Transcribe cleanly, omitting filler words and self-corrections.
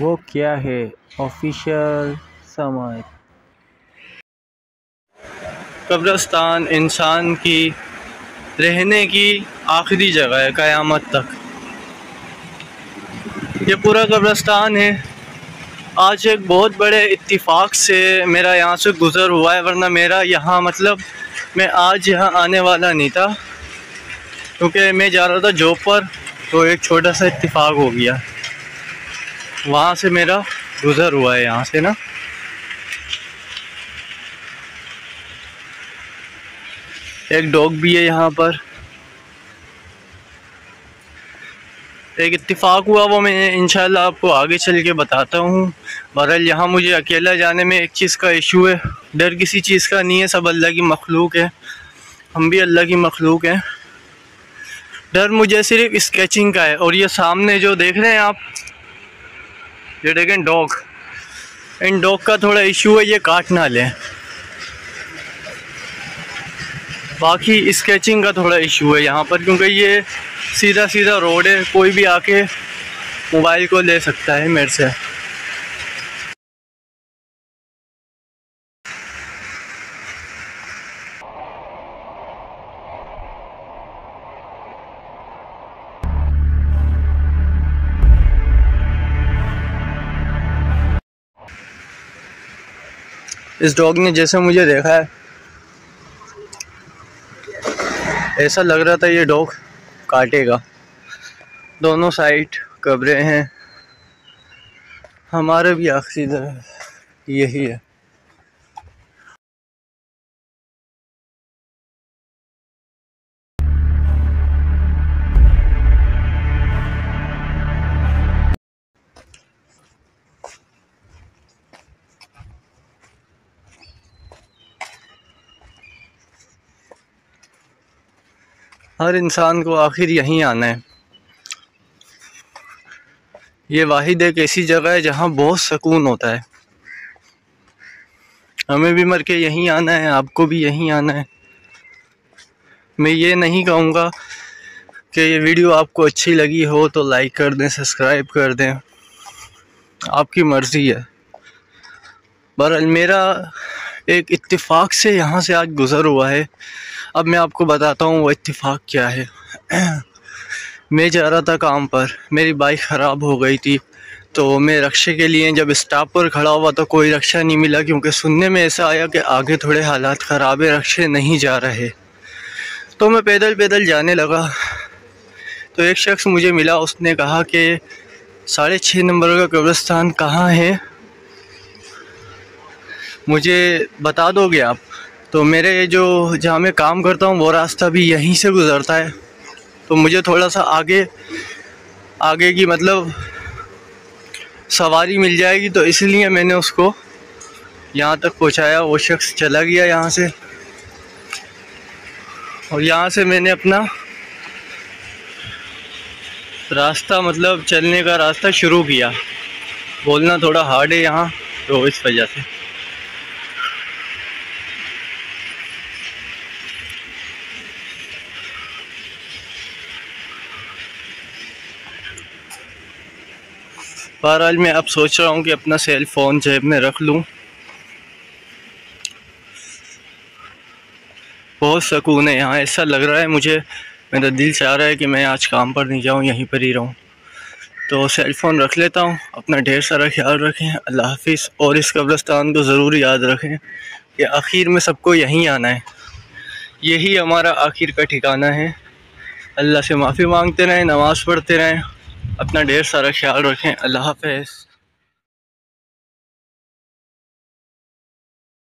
वो क्या है ऑफिशियल समाज। कब्रिस्तान इंसान की रहने की आखिरी जगह है क़यामत तक। ये पूरा कब्रिस्तान है। आज एक बहुत बड़े इत्तिफाक से मेरा यहाँ से गुज़र हुआ है, वरना मेरा यहाँ मतलब मैं आज यहाँ आने वाला नहीं था, क्योंकि मैं जा रहा था जॉब पर। तो एक छोटा सा इत्तिफाक हो गया, वहाँ से मेरा गुज़र हुआ है यहाँ से ना। एक डॉग भी है यहाँ पर। एक इत्तिफाक हुआ, वो मैं इंशाल्लाह आपको आगे चल के बताता हूँ। बहरहाल यहाँ मुझे अकेला जाने में एक चीज़ का इशू है। डर किसी चीज़ का नहीं है, सब अल्लाह की मखलूक है, हम भी अल्लाह की मखलूक हैं। डर मुझे सिर्फ स्केचिंग का है। और ये सामने जो देख रहे हैं आप, ये देखें डॉग, इन डॉग का थोड़ा इशू है, ये काट ना लें। बाकी स्केचिंग का थोड़ा इशू है यहाँ पर, क्योंकि ये सीधा सीधा रोड है, कोई भी आके मोबाइल को ले सकता है मेरे से। इस डॉग ने जैसे मुझे देखा है, ऐसा लग रहा था ये डॉग काटेगा। दोनों साइड कब्रें हैं, हमारे भी आखिरी तरफ यही है। हर इंसान को आखिर यहीं आना है। ये वाहिद एक ऐसी जगह है जहाँ बहुत सुकून होता है। हमें भी मर के यहीं आना है, आपको भी यहीं आना है। मैं ये नहीं कहूँगा कि ये वीडियो आपको अच्छी लगी हो तो लाइक कर दें, सब्सक्राइब कर दें, आपकी मर्ज़ी है। बहरहाल मेरा एक इत्तिफाक से यहाँ से आज गुज़र हुआ है। अब मैं आपको बताता हूँ वो इत्तिफाक क्या है। मैं जा रहा था काम पर, मेरी बाइक ख़राब हो गई थी, तो मैं रक्शे के लिए जब स्टॉप पर खड़ा हुआ तो कोई रक्शा नहीं मिला, क्योंकि सुनने में ऐसा आया कि आगे थोड़े हालात ख़राब है, रक्शे नहीं जा रहे। तो मैं पैदल पैदल जाने लगा, तो एक शख्स मुझे मिला, उसने कहा कि 6.5 नंबर का कब्रिस्तान कहाँ है, मुझे बता दोगे आप? तो मेरे जो जहाँ मैं काम करता हूँ वो रास्ता भी यहीं से गुज़रता है, तो मुझे थोड़ा सा आगे की मतलब सवारी मिल जाएगी, तो इसलिए मैंने उसको यहाँ तक पहुँचाया। वो शख्स चला गया यहाँ से, और यहाँ से मैंने अपना रास्ता मतलब चलने का रास्ता शुरू किया। बोलना थोड़ा हार्ड है यहाँ, तो इस वजह से। बहरहाल मैं अब सोच रहा हूँ कि अपना सेल फ़ोन जेब में रख लूँ। बहुत सुकून है यहाँ, ऐसा लग रहा है मुझे, मेरा दिल चाह रहा है कि मैं आज काम पर नहीं जाऊँ, यहीं पर ही रहूँ। तो सेल फ़ोन रख लेता हूँ। अपना ढेर सारा ख्याल रखें। अल्लाह हाफिज़। और इस कब्रिस्तान को ज़रूर याद रखें कि आखिर में सबको यहीं आना है, यही हमारा आखिर का ठिकाना है। अल्लाह से माफ़ी मांगते रहें, नमाज़ पढ़ते रहें, अपना ढेर सारा ख्याल रखें। अल्लाह हाफिज़।